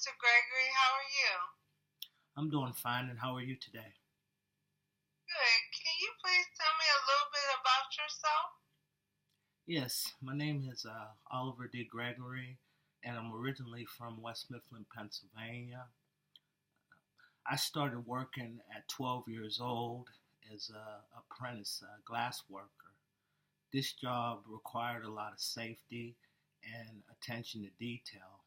Mr. Gregory. How are you? I'm doing fine, and how are you today? Good. Can you please tell me a little bit about yourself? Yes, my name is Oliver D. Gregory, and I'm originally from West Mifflin, Pennsylvania. I started working at 12 years old as an apprentice glass worker. This job required a lot of safety and attention to detail.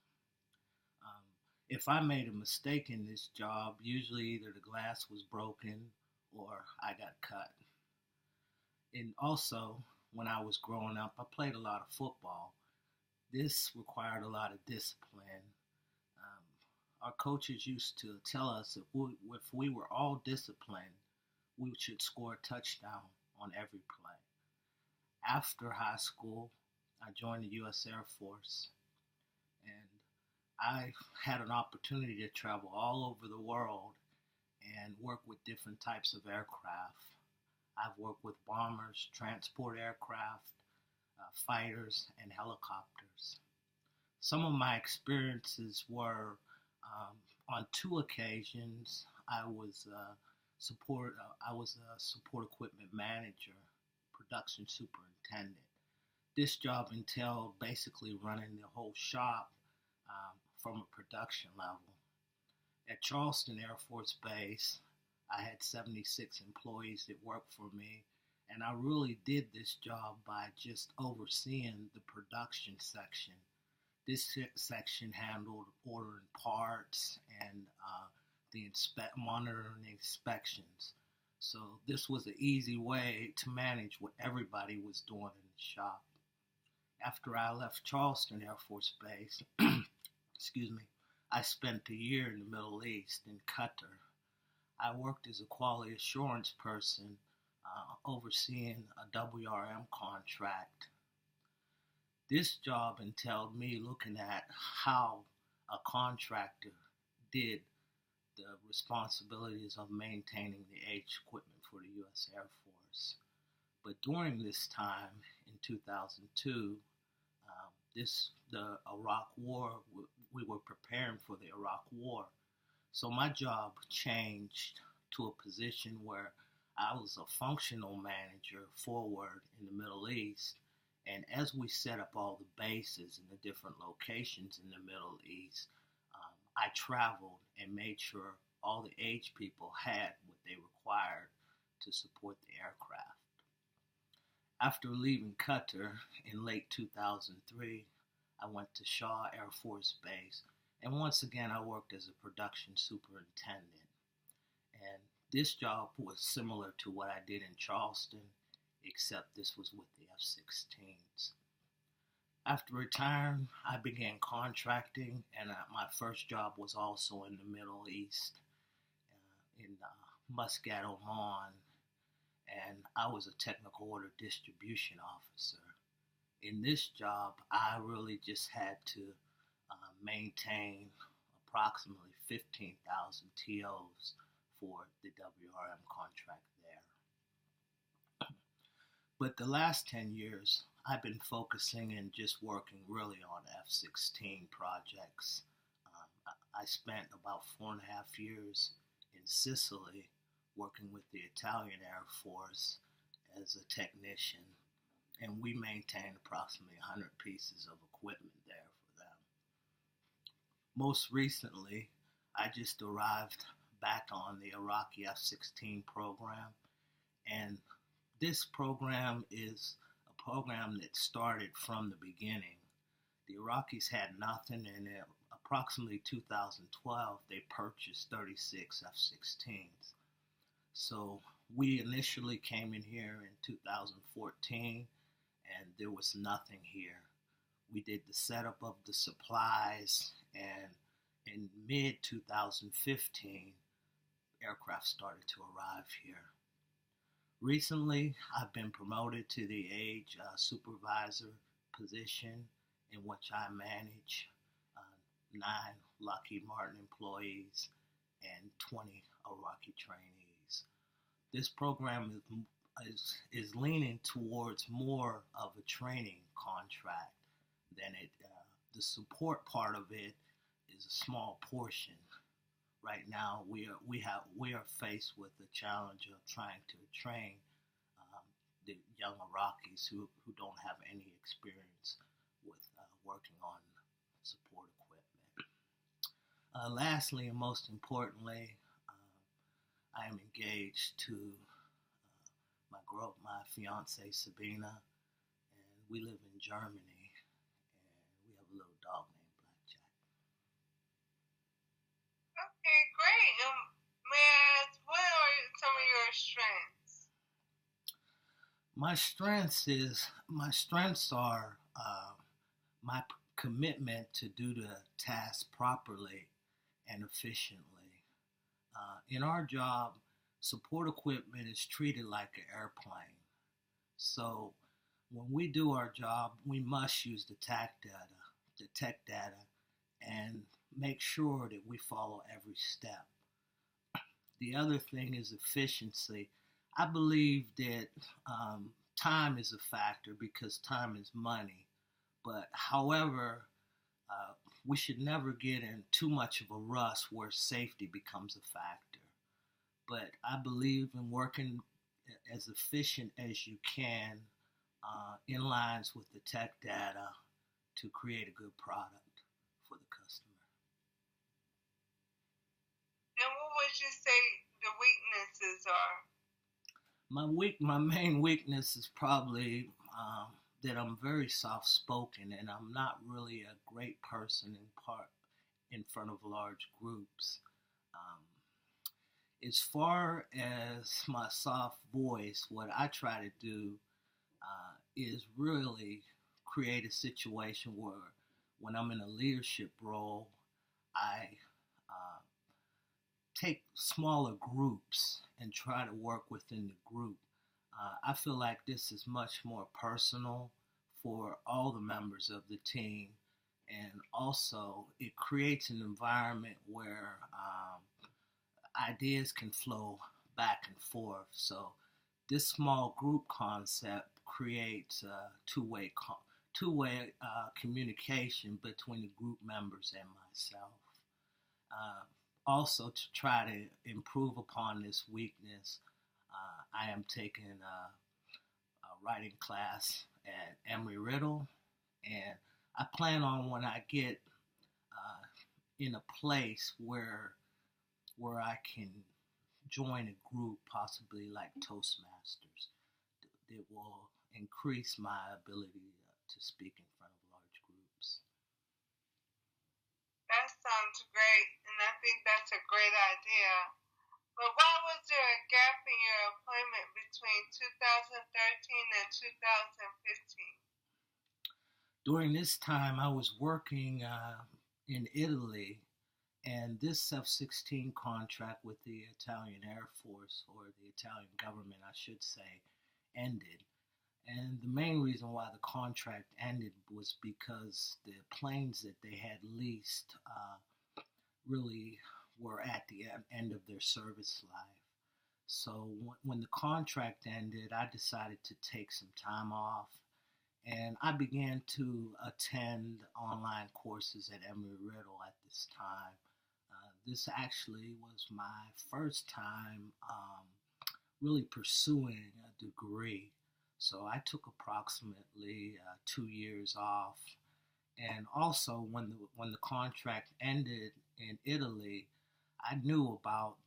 Um, if I made a mistake in this job, usually either the glass was broken or I got cut. And also, when I was growing up, I played a lot of football. This required a lot of discipline. Um, our coaches used to tell us if we were all disciplined, we should score a touchdown on every play. After high school, I joined the U.S. Air Force, and I had an opportunity to travel all over the world and work with different types of aircraft. I've worked with bombers, transport aircraft, fighters, and helicopters. Some of my experiences were on two occasions. I was a support equipment manager, production superintendent. This job entailed basically running the whole shop from a production level. At Charleston Air Force Base, I had 76 employees that worked for me, and I really did this job by just overseeing the production section. This section handled ordering parts and monitoring inspections. So this was an easy way to manage what everybody was doing in the shop. After I left Charleston Air Force Base, excuse me, I spent a year in the Middle East in Qatar. I worked as a quality assurance person overseeing a WRM contract. This job entailed me looking at how a contractor did the responsibilities of maintaining the H equipment for the U.S. Air Force. But during this time, in 2002, the Iraq War, we were preparing for the Iraq War. So my job changed to a position where I was a functional manager forward in the Middle East. And as we set up all the bases in the different locations in the Middle East, I traveled and made sure all the H people had what they required to support the aircraft. After leaving Qatar in late 2003, I went to Shaw Air Force Base, and once again I worked as a production superintendent. And this job was similar to what I did in Charleston, except this was with the F-16s. After retiring, I began contracting, and my first job was also in the Middle East, in Muscat, Oman, and I was a technical order distribution officer. In this job, I really just had to maintain approximately 15,000 TOs for the WRM contract there. But the last 10 years, I've been focusing and just working really on F-16 projects. I spent about 4.5 years in Sicily working with the Italian Air Force as a technician, and we maintained approximately 100 pieces of equipment there for them. Most recently, I just arrived back on the Iraqi F-16 program, and this program is a program that started from the beginning. The Iraqis had nothing, and in approximately 2012, they purchased 36 F-16s. So we initially came in here in 2014, and there was nothing here. We did the setup of the supplies, and in mid 2015, aircraft started to arrive here. Recently, I've been promoted to the age supervisor position, in which I manage 9 Lockheed Martin employees and 20 Iraqi trainees. This program is leaning towards more of a training contract than it. The support part of it is is a small portion. Right now, we are faced with the challenge of trying to train um, the young Iraqis who don't have any experience with working on support equipment. Lastly, and most importantly, I am engaged to my fiance Sabina, and we live in Germany, and we have a little dog named Blackjack. Okay, great. May I ask, what are some of your strengths? My strengths are my commitment to do the task properly and efficiently. In our job, support equipment is treated like an airplane. So when we do our job, we must use the tech data, and make sure that we follow every step. The other thing is efficiency. I believe that time is a factor because time is money. But however, uh, we should never get in too much of a rush where safety becomes a factor. But I believe in working as efficient as you can in lines with the tech data to create a good product for the customer. And what would you say the weaknesses are? My main weakness is probably that I'm very soft spoken and I'm not really a great person in front of large groups. Um, as far as my soft voice, what I try to do is really create a situation where when I'm in a leadership role, I uh, take smaller groups and try to work within the group. I feel like this is much more personal for all the members of the team, and also it creates an environment where ideas can flow back and forth. So this small group concept creates two-way communication between the group members and myself. Uh, Also, to try to improve upon this weakness, I am taking a writing class at Embry-Riddle, and I plan on when I get in a place where I can join a group, possibly like Toastmasters, that will increase my ability to speak in front of large groups. That sounds great, and I think that's a great idea. But why was there a gap in your employment between 2013 and 2015? During this time, I was working in Italy, and this F-16 contract with the Italian Air Force, or the Italian government, I should say, ended. And the main reason why the contract ended was because the planes that they had leased really were at the end of their service life. So when the contract ended, I decided to take some time off, and I began to attend online courses at Embry-Riddle at this time. This actually was my first time really pursuing a degree. So I took approximately 2 years off, and also when the contract ended in Italy, I knew about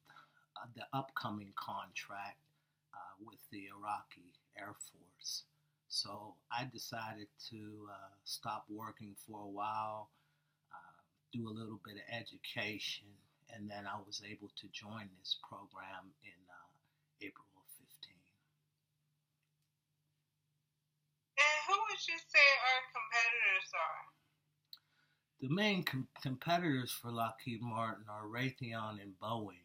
the upcoming contract with the Iraqi Air Force. So I decided to stop working for a while, do a little bit of education, and then I was able to join this program in April of 15. And who would you say our competitors are? The main competitors for Lockheed Martin are Raytheon and Boeing.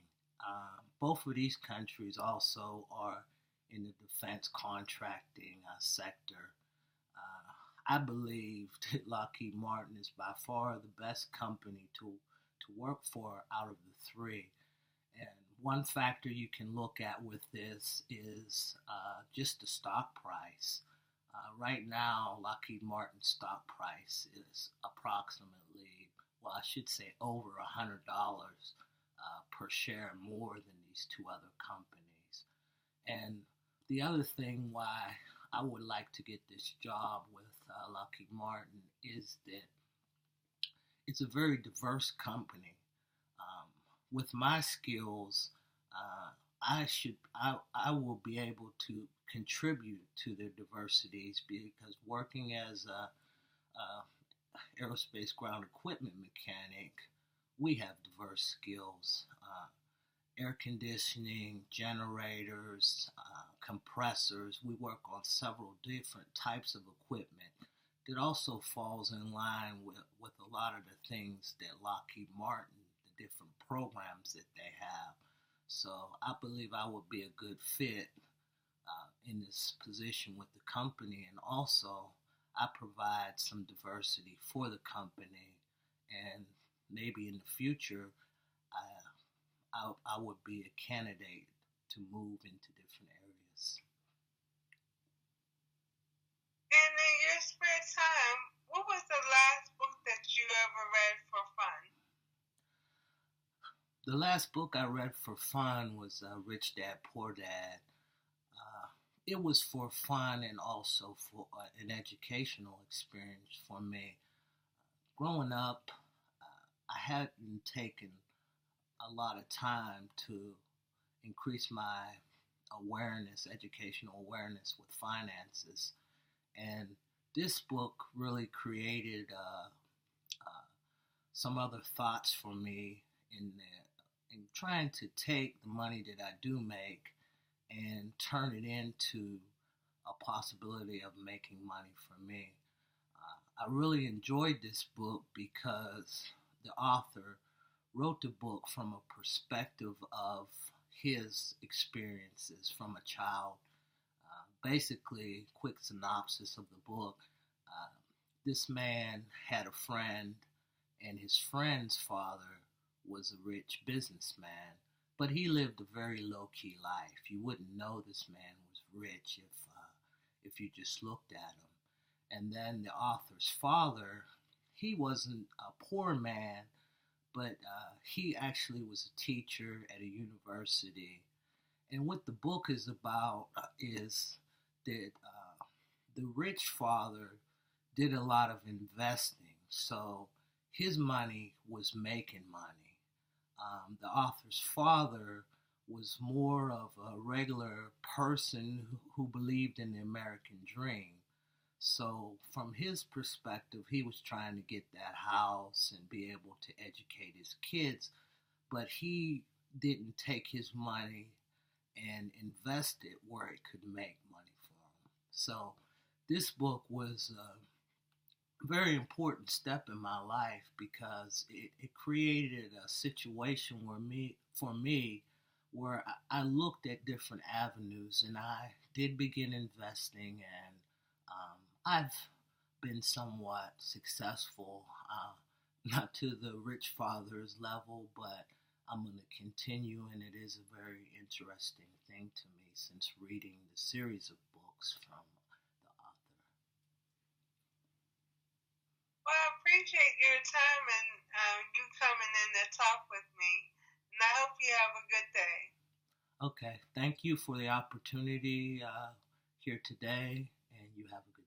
Both of these countries also are in the defense contracting sector. I believe that Lockheed Martin is by far the best company to work for out of the three. And one factor you can look at with this is just the stock price. Right now, Lockheed Martin's stock price is approximately well, I should say over $100 per share more than these two other companies. And the other thing why I would like to get this job with Lockheed Martin is that it's a very diverse company. Um, with my skills, I will be able to contribute to their diversities because working as a aerospace ground equipment mechanic, we have diverse skills. Air conditioning, generators, compressors. We work on several different types of equipment that also falls in line with a lot of the things that Lockheed Martin, the different programs that they have. So I believe I would be a good fit in this position with the company, and also I provide some diversity for the company, and maybe in the future I would be a candidate to move into different areas. And in your spare time, what was the last book that you ever read for fun? The last book I read for fun was Rich Dad Poor Dad. It was for fun and also for an educational experience for me. Growing up, I hadn't taken a lot of time to increase my awareness, educational awareness with finances. And this book really created some other thoughts for me in trying to take the money that I do make and turn it into a possibility of making money for me. I really enjoyed this book because the author wrote the book from a perspective of his experiences from a child. Basically, quick synopsis of the book. This man had a friend, and his friend's father was a rich businessman, but he lived a very low-key life. You wouldn't know this man was rich if you just looked at him. And then the author's father, he wasn't a poor man, but he actually was a teacher at a university. And what the book is about is that the rich father did a lot of investing, so his money was making money. The author's father was more of a regular person who believed in the American dream. So from his perspective, he was trying to get that house and be able to educate his kids, but he didn't take his money and invest it where it could make money for him. So this book was a very important step in my life because it created a situation for me where I looked at different avenues and I did begin investing, and I've been somewhat successful, not to the rich father's level, but I'm going to continue, and it is a very interesting thing to me since reading the series of books from the author. Well, I appreciate your time and you coming in to talk with me, and I hope you have a good day. Okay, thank you for the opportunity here today, and you have a good